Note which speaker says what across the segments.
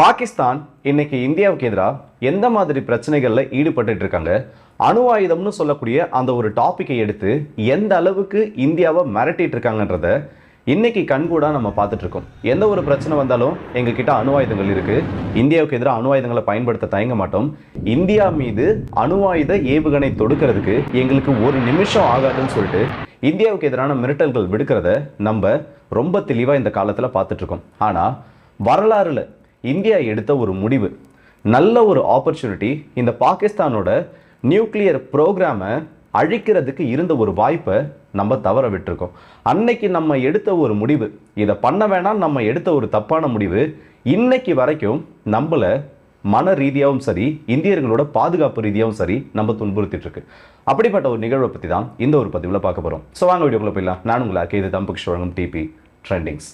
Speaker 1: பாகிஸ்தான் இன்னைக்கு இந்தியாவுக்கு எதிராக எந்த மாதிரி பிரச்சனைகள்ல ஈடுபட்டு இருக்காங்க, அணு ஆயுதம்னு சொல்லக்கூடிய அந்த ஒரு டாபிக்கை எடுத்து எந்த அளவுக்கு இந்தியாவை மிரட்டிட்டு இருக்காங்கன்றத இன்னைக்கு கண்கூடா நம்ம பார்த்துட்டு இருக்கோம். எந்த ஒரு பிரச்சனை வந்தாலும் எங்க கிட்ட அணு ஆயுதங்கள் இருக்கு, இந்தியாவுக்கு எதிராக அணு ஆயுதங்களை பயன்படுத்த தயங்க மாட்டோம், இந்தியா மீது அணு ஆயுத ஏவுகணை தொடுக்கிறதுக்கு எங்களுக்கு ஒரு நிமிஷம் ஆகாதுன்னு சொல்லிட்டு இந்தியாவுக்கு எதிரான மிரட்டல்கள் விடுக்கிறத நம்ம ரொம்ப தெளிவா இந்த காலத்துல பார்த்துட்டு இருக்கோம். ஆனா வரலாறுல இந்தியா எடுத்த ஒரு முடிவு, நல்ல ஒரு ஆப்பர்ச்சுனிட்டி, இந்த பாகிஸ்தானோட நியூக்ளியர் ப்ரோக்ராமை அழிக்கிறதுக்கு இருந்த ஒரு வாய்ப்பை நம்ம தவற விட்டுருக்கோம். அன்னைக்கு நம்ம எடுத்த ஒரு முடிவு, இதை பண்ண வேணாம் நம்ம எடுத்த ஒரு தப்பான முடிவு இன்னைக்கு வரைக்கும் நம்மள மன ரீதியாகவும் சரி, இந்தியர்களோட பாதுகாப்பு ரீதியாகவும் சரி நம்ம துன்புறுத்திட்டு இருக்கு. அப்படிப்பட்ட ஒரு நிகழ்வை பற்றி தான் இந்த ஒரு பதிவில் பார்க்க போகிறோம். ஸோ வாங்க வீடியோக்குள்ள போயிடலாம். நான் உங்களுக்கு இது தம்புக்ஷ் வழங்கும் டிபி ட்ரெண்டிங்ஸ்.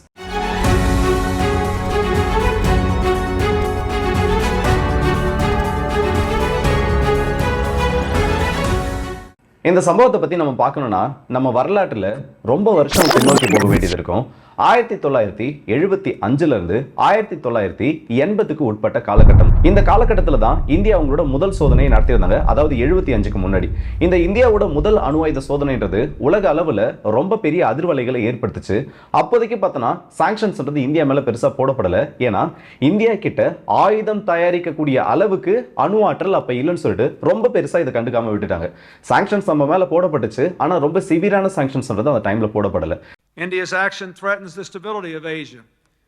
Speaker 1: இந்த சம்பவத்தை பற்றி நம்ம பார்க்கணும்னா நம்ம வரலாற்றில் ரொம்ப வருஷம் பின்னோக்கி போக வேண்டியது இருக்கும். 1975 1980 உட்பட்ட காலகட்டம். இந்த காலகட்டத்தில் தான் இந்தியா அவங்களோட முதல் சோதனையை நடத்தியிருந்தாங்க. அதாவது 75க்கு முன்னாடி இந்த இந்தியாவோட முதல் அணு ஆயுத சோதனைன்றது உலக அளவில் ரொம்ப பெரிய அதிர்வலைகளை ஏற்படுத்துச்சு. அப்போதைக்கு பார்த்தோன்னா சாங்ஷன்ஸ்ன்றது இந்தியா மேலே பெருசாக போடப்படலை. ஏன்னா இந்தியா கிட்ட ஆயுதம் தயாரிக்கக்கூடிய அளவுக்கு அணு ஆற்றல் அப்போ இல்லைன்னு சொல்லிட்டு ரொம்ப பெருசாக இதை கண்டுக்காம விட்டுட்டாங்க. சாங்ஷன்ஸ் நம்ம மேலே போடப்பட்டுச்சு, ஆனால் ரொம்ப சிவியரான சாங்ஷன்ஸ்ன்றது அந்த டைமில் போடப்படலை.
Speaker 2: India's action threatens the stability of Asia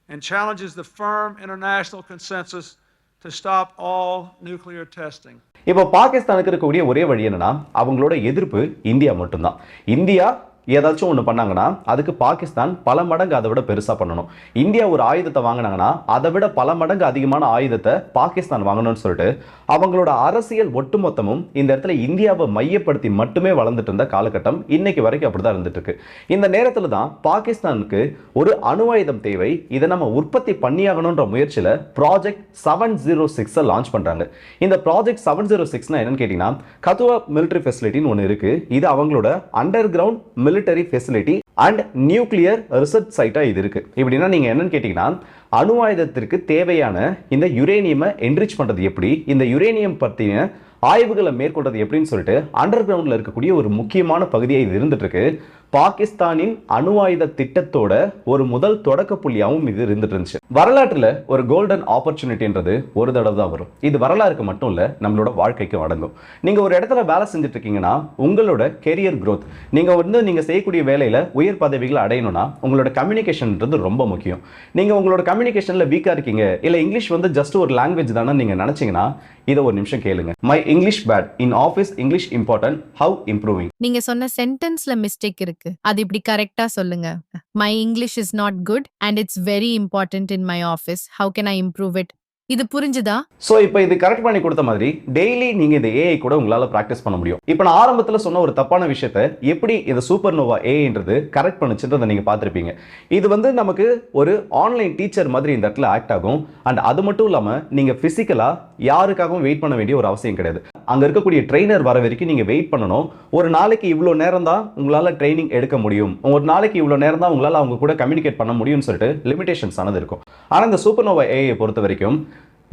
Speaker 2: and challenges the firm international consensus to stop all nuclear testing.
Speaker 1: இப்போ பாகிஸ்தானுக்கு இருக்கக்கூடிய ஒரே வழி என்னன்னா, அவங்களோட எதிர்ப்பு இந்தியா மட்டும்தான். இந்தியா ஏதாச்சும் ஒன்று பண்ணாங்கன்னா அதுக்கு பாகிஸ்தான் பல மடங்கு அதை விட பெருசாக பண்ணணும். இந்தியா ஒரு ஆயுதத்தை வாங்கினாங்கன்னா அதை விட பல மடங்கு அதிகமான ஆயுதத்தை பாகிஸ்தான் வாங்கணும்னு சொல்லிட்டு அவங்களோட அரசியல் ஒட்டுமொத்தமும் இந்த இடத்துல இந்தியாவை மையப்படுத்தி மட்டுமே வளர்ந்துட்டு இருந்த காலகட்டம் இன்னைக்கு வரைக்கும் அப்படிதான் இருந்துட்டு இருக்கு. இந்த நேரத்தில் தான் பாகிஸ்தானுக்கு ஒரு அணு ஆயுதம் தேவை, இதை நம்ம உற்பத்தி பண்ணியாகணுன்ற முயற்சியில் ப்ராஜெக்ட் 706 லான்ச் பண்றாங்க. இந்த ப்ராஜெக்ட் 706 என்னன்னு கேட்டீங்கன்னா, கத்துவா மிலிட்டரி ஃபெசிலிட்டின்னு ஒன்று இருக்கு. இது அவங்களோட underground military facility and nuclear research சைட்டா இது இருக்கு. இப்படின்னா நீங்க என்னன்னு கேட்டீங்கன்னா, அணு ஆயுதத்திற்கு தேவையான இந்த யுரேனியமை என்ரிச் பண்றது எப்படி, இந்த யுரேனியம் பற்றின ஆய்வுகளை மேற்கொள்றது எப்படின்னு சொல்லிட்டு அண்டர் கிரவுண்ட்ல இருக்கக்கூடிய ஒரு முக்கியமான பகுதியை இது இருந்துட்டு இருக்கு. பாகிஸ்தானின் அணு ஆயுத திட்டத்தோட ஒரு முதல் தொடக்க புள்ளியாகவும் இது இருந்துட்டு இருந்துச்சு. வரலாற்றுல ஒரு கோல்டன் ஆப்பர்ச்சுனிட்டின்றது ஒரு தடவை தான் வரும். இது வரலாறுக்கு மட்டும் இல்ல, நம்மளோட வாழ்க்கைக்கு அடங்கும். நீங்க ஒரு இடத்துல வேலை செஞ்சுட்டு இருக்கீங்கன்னா உங்களோட கெரியர் growth, நீங்க செய்யக்கூடிய வேலையில உயர் பதவிகளை அடையணும்னா உங்களோட கம்யூனிகேஷன்ன்றது ரொம்ப முக்கியம். நீங்க உங்களோட கம்யூனிகேஷன்ல வீக்கா இருக்கீங்க, இல்ல இங்கிலீஷ் ஜஸ்ட் ஒரு லாங்குவேஜ் தானே நீங்க நினைச்சீங்கன்னா இதை ஒரு நிமிஷம் கேளுங்க. My English bad, in office English important, how improving.
Speaker 3: நீங்க சொன்ன சென்டென்ஸ்ல மிஸ்டேக் இருக்கு, அது இப்படி கரெக்டா சொல்லுங்க. My English is not good and it's very important in my office, how can I improve it? இது புரிஞ்சுதா?
Speaker 1: சோ இப்போ இது கரெக்ட் பண்ணி கொடுத்த மாதிரி டெய்லி நீங்க இந்த ஏஐ கூட உங்களால பிராக்டிஸ் பண்ண முடியும். இப்போ நான் ஆரம்பத்துல சொன்ன ஒரு தப்பான விஷயத்தை எப்படி இந்த சூப்பர் நோவா ஏஐன்றது கரெக்ட் பண்ணுச்சுன்றதை நீங்க பார்த்திருப்பீங்க. இது நமக்கு ஒரு ஆன்லைன் டீச்சர் மாதிரி இந்த இடத்துல ஆக்ட் ஆகும். அண்ட் அது மட்டும் இல்லாம நீங்க பிசிக்கலா யாருக்காகவும் வெயிட் பண்ண வேண்டிய ஒரு அவசியம் கிடையாது. அங்க இருக்கக்கூடிய ட்ரெயினர் வர வரைக்கும் நீங்க வெயிட் பண்ணணும். ஒரு நாளைக்கு இவ்வளவு நேரம் தான் உங்களால ட்ரைனிங் எடுக்க முடியும், ஒரு நாளைக்கு இவ்வளவு நேரம் தான் உங்களால அவங்க கூட கம்யூனிகேட் பண்ண முடியும்னு சொல்லிட்டு லிமிடேஷன்ஸ் ஆனது இருக்கும். ஆனா இந்த சூப்பர் நோவா ஏஐ பொறுத்த வரைக்கும்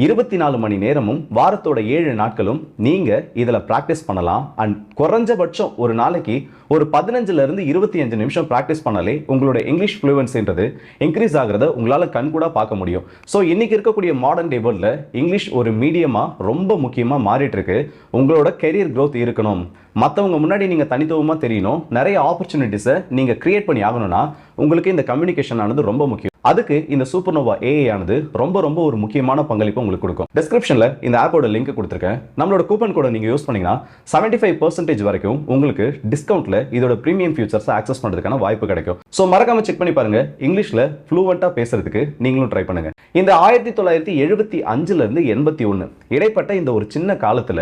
Speaker 1: 24 மணி நேரமும் வாரத்தோட 7 நாட்களும் நீங்க இதுல பிராக்டிஸ் பண்ணலாம். அண்ட் குறைஞ்சபட்சம் ஒரு நாளைக்கு ஒரு 15 இருந்து 25 நிமிஷம் பிராக்டிஸ் பண்ணாலே உங்களோட இங்கிலீஷ் ஃப்ளூவன்சின்றது இன்க்ரீஸ் ஆகிறத உங்களால கண்கூடா பார்க்க முடியும். ஸோ இன்னைக்கு இருக்கக்கூடிய மாடர்ன் டே வேர்ல்ட்ல இங்கிலீஷ் ஒரு மீடியமா ரொம்ப முக்கியமா மாறிட்டு இருக்கு. உங்களோட கெரியர் growth இருக்கணும், மற்றவங்க முன்னாடி நீங்க தனித்துவமா தெரியணும், நிறைய ஆப்பர்ச்சுனிட்டிஸை நீங்க கிரியேட் பண்ணி ஆகணும்னா உங்களுக்கு இந்த கம்யூனிகேஷன் ஆனது ரொம்ப முக்கியம். அதுக்கு இந்த சூப்பர் நோவா ஏஐ ஆனது ரொம்ப ஒரு முக்கியமான பங்களிப்பு உங்களுக்கு கொடுக்கும். டிஸ்கிரிப்ஷன்ல இந்த ஆப்போட லிங்க் கொடுத்துருக்கேன். நம்மளோட கூப்பன் கோட நீங்க யூஸ் பண்ணீங்கன்னா 75% வரைக்கும் உங்களுக்கு டிஸ்கவுண்ட்ல இதோட பிரீமியம் ஃபியூச்சர்ஸ் ஆக்சஸ் பண்றதுக்கான வாய்ப்பு கிடைக்கும். சோ மறக்காம செக் பண்ணி பாருங்க. இங்கிலீஷ்ல ஃப்ளூவெண்டா பேசுறதுக்கு நீங்களும் ட்ரை பண்ணுங்க. இந்த 1975 இருந்து 81 இடைப்பட்ட இந்த ஒரு சின்ன காலத்துல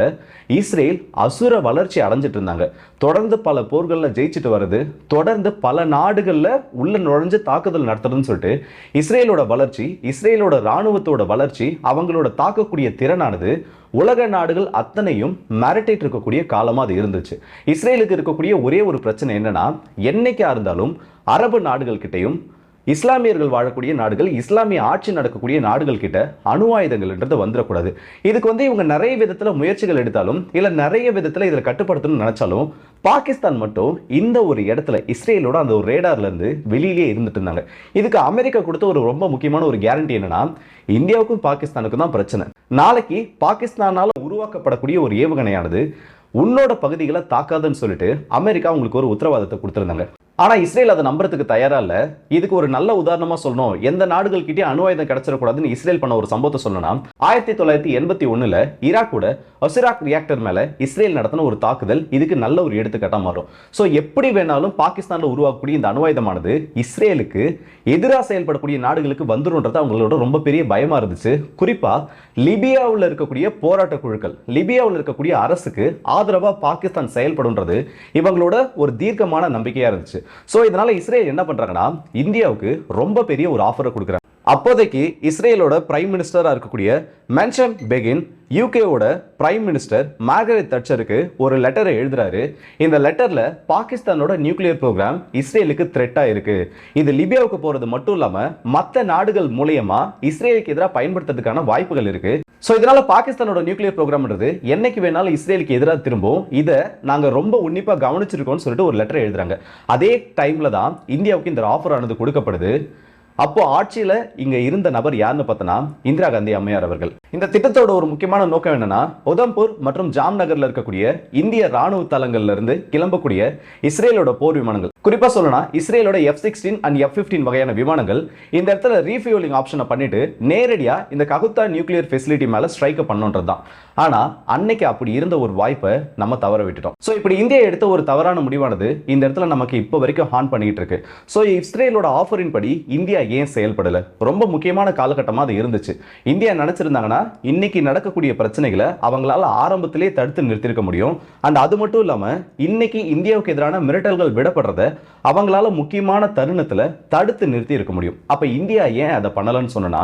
Speaker 1: இஸ்ரேல் அசுர வளர்ச்சி அடைஞ்சிட்டு இருந்தாங்க. தொடர்ந்து பல போர்கள்ல ஜெயிச்சுட்டு வருது, தொடர்ந்து பல நாடுகள்ல உள்ள நுழைஞ்சு தாக்குதல் நடத்துறதுன்னு சொல்லிட்டு இஸ்ரேலோட வளர்ச்சி, இஸ்ரேலோட ராணுவத்தோட வளர்ச்சி, அவங்களோட தாக்கக்கூடிய திறனானது உலக நாடுகள் அத்தனையும் மிரட்டிட்டு இருக்கக்கூடிய காலமா அது இருந்துச்சு. இஸ்ரேலுக்கு இருக்கக்கூடிய ஒரே ஒரு பிரச்சனை என்னன்னா, என்னைக்கா இருந்தாலும் அரபு நாடுகள் கிட்டையும் இஸ்லாமியர்கள் வாழக்கூடிய நாடுகள், இஸ்லாமிய ஆட்சி நடக்கக்கூடிய நாடுகள் கிட்ட அணு ஆயுதங்கள்ன்றது வந்துடக்கூடாது. இதுக்கு இவங்க நிறைய விதத்துல முயற்சிகள் எடுத்தாலும் இல்ல நிறைய விதத்துல இதில் கட்டுப்படுத்தணும்னு நினைச்சாலும் பாகிஸ்தான் மட்டும் இந்த ஒரு இடத்துல இஸ்ரேலோட அந்த ஒரு ரேடார்ல இருந்து வெளியிலே இருந்துட்டு இருந்தாங்க. இதுக்கு அமெரிக்கா கொடுத்த ஒரு ரொம்ப முக்கியமான ஒரு கேரண்டி என்னன்னா, இந்தியாவுக்கும் பாகிஸ்தானுக்கும் தான் பிரச்சனை. நாளைக்கு பாகிஸ்தானால உருவாக்கப்படக்கூடிய ஒரு ஏவுகணையானது உன்னோட பகுதிகளை தாக்காதுன்னு சொல்லிட்டு அமெரிக்கா உங்களுக்கு ஒரு உத்தரவாதத்தை கொடுத்திருந்தாங்க. ஆனா இஸ்ரேல் அதை நம்புறதுக்கு தயாரா இல்ல. இதுக்கு ஒரு நல்ல உதாரணமா சொல்லணும், எந்த நாடுகள் கிட்டே அணு ஆயுதம் கிடைச்சிடக்கூடாதுன்னு இஸ்ரேல் பண்ண ஒரு சம்பவத்தை சொல்லணும். 1981 ஈராக்கோட ஒசிராக் ரியாக்டர் மேல இஸ்ரேல் நடத்தின ஒரு தாக்குதல் இதுக்கு நல்ல ஒரு எடுத்துக்காட்டா மாறும். சோ எப்படி வேணாலும் பாகிஸ்தான்ல உருவாக்கக்கூடிய இந்த அணு ஆயுதமானது இஸ்ரேலுக்கு எதிராக செயல்படக்கூடிய நாடுகளுக்கு வந்துரும்ன்றது அவங்களோட ரொம்ப பெரிய பயமா இருந்துச்சு. குறிப்பா லிபியாவில் இருக்கக்கூடிய போராட்ட குழுக்கள், லிபியாவில் இருக்கக்கூடிய அரசுக்கு ஆதரவா பாகிஸ்தான் செயல்படும்ன்றது இவங்களோட ஒரு தீர்க்கமான நம்பிக்கையா இருந்துச்சு. சோ இதனால இஸ்ரேல் என்ன பண்றாங்கன்னா, இந்தியாவுக்கு ரொம்ப பெரிய ஒரு ஆஃபரை கொடுக்குறாங்க. அப்போதைக்கு இஸ்ரேலோட பிரைம் மினிஸ்டரா இருக்கக்கூடிய மென்ஷன் பெகின் யூகேவோட பிரைம் மினிஸ்டர் மார்கரெட் தட்சருக்கு ஒரு லெட்டரை எழுதுறாரு. இந்த லெட்டர்ல பாகிஸ்தானோட நியூக்ளியர் ப்ரோக்ராம் இஸ்ரேலுக்கு த்ரெட்டா இருக்கு, இது லிபியாவுக்கு போறது மட்டும் இல்லாம மற்ற நாடுகள் மூலமா இஸ்ரேலுக்கு எதிராக பயன்படுத்துறதுக்கான வாய்ப்புகள் இருக்கு. சோ இதனால பாகிஸ்தானோட நியூக்ளியர் ப்ரோக்ராம்ன்றது என்னைக்கு வேணாலும் இஸ்ரேலுக்கு எதிராக திரும்பும், இதை நாங்க ரொம்ப உன்னிப்பா கவனிச்சிருக்கோம்னு சொல்லிட்டு ஒரு லெட்டர் எழுதுறாங்க. அதே டைம்ல தான் இந்தியாவுக்கு இந்த ஆஃபர் ஆனது கொடுக்கப்படுது. அப்போ ஆட்சியில இங்க இருந்த நபர் யாருன்னு பார்த்தனா இந்திரா காந்தி அம்மையார் அவர்கள். இந்த திட்டத்தோட ஒரு முக்கியமான நோக்கம் என்னன்னா, உதம்பூர் மற்றும் ஜாம்நகர்ல இருக்கக்கூடிய இந்திய ராணுவ தளங்கள்ல இருந்து கிளம்பக்கூடிய இஸ்ரேலோட போர் விமானங்கள், குறிப்பா சொல்லணும்னா இஸ்ரேலோட F-16 and F-15 வகையான விமானங்கள் இந்த இடத்துல ரீஃபியூலிங் ஆப்ஷனை பண்ணிட்டு நேரடியா இந்த ககுத்தா நியூக்ளியர் ஃபெசிலிட்டி மேல ஸ்ட்ரைக் பண்ணணும்ன்றது தான். ஆனா அன்னைக்கு அப்படி இருந்த ஒரு வாய்ப்பை நம்ம தவற விட்டுட்டோம். சோ இப்படி இந்தியா எடுத்த ஒரு தவறான முடிவானது இந்த இடத்துல நமக்கு இப்போ வரைக்கும் ஹார்ன் பண்ணிட்டு இருக்கு. சோ இஸ்ரேலோட ஆஃபரின் படி இந்தியா ஏன் செயல்படல? ரொம்ப முக்கியமான காலகட்டமா அது இருந்துச்சு. இந்தியா நினைச்சிருந்தாங்கன்னா இன்னைக்கு நடக்கக்கூடிய பிரச்சனைகளை அவங்களால ஆரம்பத்திலே தடுத்து நிறுத்திருக்க முடியும். அண்ட் அது மட்டும் இல்லாம இன்னைக்கு இந்தியாவுக்கு எதிரான மிரட்டல்கள் விடப்படுறத அவங்களால முக்கியமான தருணத்துல தடுத்து நிறுத்தி இருக்க முடியும். அப்ப இந்தியா ஏன் அதை பண்ணலன்னு சொன்னா,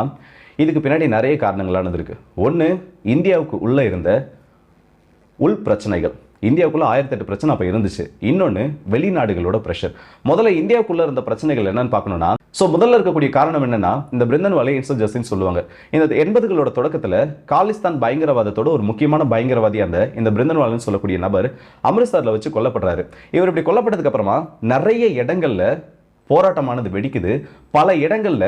Speaker 1: இதுக்கு பின்னாடி நிறைய காரணங்களானது இருக்கு. ஒன்று, இந்தியாவுக்கு உள்ள இருந்த உள் பிரச்சனைகள். இந்தியாவுக்குள்ள 1008 பிரச்சனை அப்ப இருந்துச்சு. இன்னொன்று, வெளிநாடுகளோட பிரஷர். முதல்ல இந்தியாவுக்குள்ள இருந்த பிரச்சனைகள் என்னன்னு பார்க்கணும்னா, முதல்ல இருக்கக்கூடிய காரணம் என்னன்னா, இந்த பிருந்தன்வாலே இன்சர்ஜென்சின்னு சொல்லுவாங்க. இந்த 80களோட தொடக்கத்துல காலிஸ்தான் பயங்கரவாதத்தோட ஒரு முக்கியமான பயங்கரவாதியா இருந்த இந்த பிருந்தன்வாலன்னு சொல்லக்கூடிய நபர் அமிர்தசர்ல வச்சு கொல்லப்படுறாரு. இவர் இப்படி கொல்லப்பட்டதுக்கு அப்புறமா நிறைய இடங்கள்ல போராட்டமானது வெடிக்குது. பல இடங்கள்ல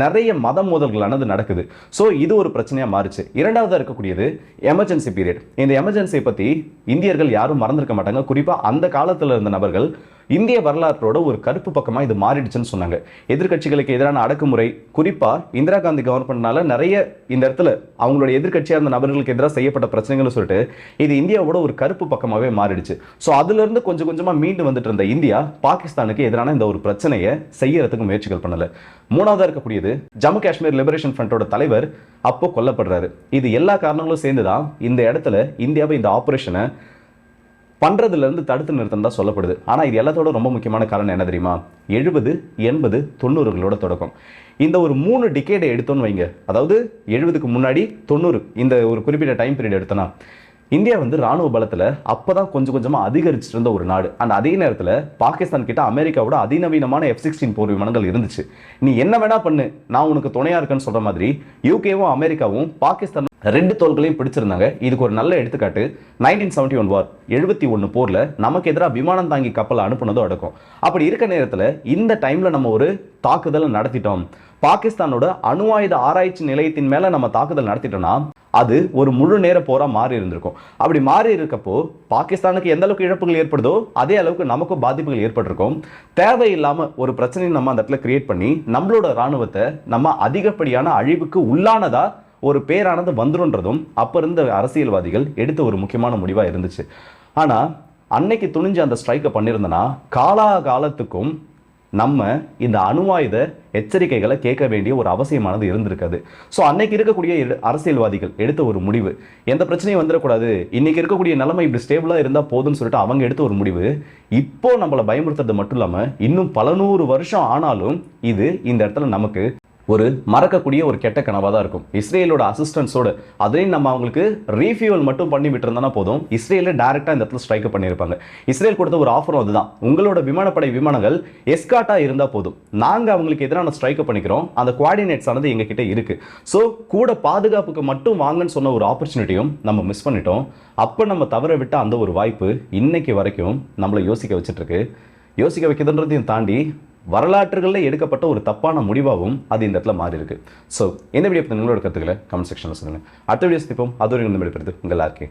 Speaker 1: நிறைய மத மோதல்களானது நடக்குது. ஸோ இது ஒரு பிரச்சனையா மாறுச்சு. இரண்டாவதா இருக்கக்கூடியது எமர்ஜென்சி பீரியட். இந்த எமர்ஜென்சியை பத்தி இந்தியர்கள் யாரும் மறந்துருக்க மாட்டாங்க. குறிப்பா அந்த காலத்துல இருந்த நபர்கள் இந்திய வரலாற்றோட ஒரு கருப்பு பக்கமா இது மாறிடுச்சுன்னு சொன்னாங்க. எதிர்கட்சிகளுக்கு எதிரான அடக்குமுறை, குறிப்பா இந்திரா காந்தி கவர்மெண்ட்னால நிறைய இந்த இடத்துல அவங்களுடைய எதிர்கட்சியா இருந்த நபர்களுக்கு எதிராக செய்யப்பட்ட பிரச்சனைகள் சொல்லிட்டு இது இந்தியாவோட ஒரு கருப்பு பக்கமாவே மாறிடுச்சு. ஸோ அதுல இருந்து கொஞ்சம் கொஞ்சமா மீண்டு வந்துட்டு இருந்த இந்தியா பாகிஸ்தானுக்கு எதிரான இந்த ஒரு பிரச்சனையை செய்யறதுக்கு முயற்சிகள் பண்ணல. மூணாவதா இருக்கக்கூடியது ஜம்மு காஷ்மீர் லிபரேஷன் ஃப்ரண்டோட தலைவர் அப்போ கொல்லப்படுறாரு. இது எல்லா காரணங்களும் சேர்ந்துதான் இந்த இடத்துல இந்தியாவை இந்த ஆபரேஷனை பண்றதுல இருந்து தடுத்து நிறுத்தம் தான் சொல்லப்படுது. ஆனா இது எல்லாத்தோட ரொம்ப முக்கியமான காரணம் என்ன தெரியுமா? 70, 80, 90களோட தொடக்கம். இந்த ஒரு 3 டிகேடை எடுத்தோன்னு வைங்க, அதாவது 70க்கு முன்னாடி 90 இந்த ஒரு குறிப்பிட்ட டைம் பீரியட் எடுத்தோன்னா, இந்தியா ராணுவ பலத்துல அப்பதான் கொஞ்சம் கொஞ்சமா அதிகரிச்சுட்டு இருந்த ஒரு நாடு. அந்த அதே நேரத்துல பாகிஸ்தான் கிட்ட அமெரிக்காவோட அதிநவீனமான F-16 போர் விமானங்கள் இருந்துச்சு. நீ என்ன வேணா பண்ணு, நான் உனக்கு துணையா இருக்கேன்னு சொல்ற மாதிரி யூகேவும் அமெரிக்காவும் பாகிஸ்தான் 2 தோள்களையும் பிடிச்சிருந்தாங்க. இதுக்கு ஒரு நல்ல எடுத்துக்காட்டு 1971 வார், 71 போர்ல நமக்கு எதிராக விமானம் தாங்கி கப்பல் அனுப்புனதும் அடக்கும். அப்படி இருக்க நேரத்துல இந்த டைம்ல நம்ம ஒரு தாக்குதலை நடத்திட்டோம். பாகிஸ்தானோட அணு ஆயுத ஆராய்ச்சி நிலையத்தின் மேல நம்ம தாக்குதல் நடத்திட்டோம்னா அது ஒரு முழு நேர போரா மாறி இருந்திருக்கும். அப்படி மாறி இருக்கப்போ பாகிஸ்தானுக்கு எந்த அளவுக்கு இழப்புகள் ஏற்படுதோ அதே அளவுக்கு நமக்கும் பாதிப்புகள் ஏற்பட்டிருக்கும். தேவையில்லாம ஒரு பிரச்சனையை நம்ம அந்த இடத்துல கிரியேட் பண்ணி நம்மளோட ராணுவத்தை நம்ம அதிகப்படியான அழிவுக்கு உள்ளானதா ஒரு பேரானது வந்துருன்றதும் அப்ப இருந்த அரசியல்வாதிகள் எடுத்த ஒரு முக்கியமான முடிவா இருந்துச்சு. ஆனா அன்னைக்கு துணிஞ்சு அந்த ஸ்ட்ரைக்கை பண்ணியிருந்தனா காலாகாலத்துக்கும் நம்ம இந்த அணு ஆயுத எச்சரிக்கைகளை கேட்க வேண்டிய ஒரு அவசியமானது இருந்திருக்காது. ஸோ அன்னைக்கு இருக்கக்கூடிய அரசியல்வாதிகள் எடுத்த ஒரு முடிவு, எந்த பிரச்சனையும் வந்துடக்கூடாது, இன்னைக்கு இருக்கக்கூடிய நிலைமை இப்படி ஸ்டேபிளா இருந்தா போதும்னு சொல்லிட்டு அவங்க எடுத்த ஒரு முடிவு இப்போ நம்மளை பயமுறுத்துறது மட்டும் இல்லாம இன்னும் பல 100 வருஷம் ஆனாலும் இது இந்த இடத்துல நமக்கு ஒரு மறக்கக்கூடிய ஒரு கெட்ட கனவாக தான் இருக்கும். இஸ்ரேலோட அசிஸ்டன்ஸோடு அதையும் நம்ம அவங்களுக்கு ரீஃபியூவல் மட்டும் பண்ணி விட்டுருந்தோன்னா போதும், இஸ்ரேலே டேரெக்டாக இந்த இடத்துல ஸ்ட்ரைக் பண்ணியிருப்பாங்க. இஸ்ரேல் கொடுத்த ஒரு ஆஃபரும் அதுதான், உங்களோட விமானப்படை விமானங்கள் எஸ்காட்டாக இருந்தால் போதும், நாங்கள் அவங்களுக்கு எதிரான ஸ்ட்ரைக் பண்ணிக்கிறோம், அந்த குவார்டினேட்ஸ் ஆனது எங்ககிட்ட இருக்குது. ஸோ கூட பாதுகாப்புக்கு மட்டும் வாங்கன்னு சொன்ன ஒரு ஆப்பர்ச்சுனிட்டியும் நம்ம மிஸ் பண்ணிட்டோம். அப்போ நம்ம தவற விட்ட அந்த ஒரு வாய்ப்பு இன்னைக்கு வரைக்கும் நம்மளை யோசிக்க வச்சுட்ருக்கு. யோசிக்க வைக்கிறதுன்றதையும் தாண்டி வரலாற்றுகளில் எடுக்கப்பட்ட ஒரு தப்பான முடிவாகவும் அது இந்த இடத்துல மாறி இருக்கு. ஸோ இந்த வீடியோ பற்றி உங்களோட கருத்துக்களை கமெண்ட் செக்ஷனில் சொல்லுங்கள். அடுத்த வீடியோ சந்திப்போம். அது வரைக்கும் இந்த வீடியோ உங்கள் எல்லாருக்கே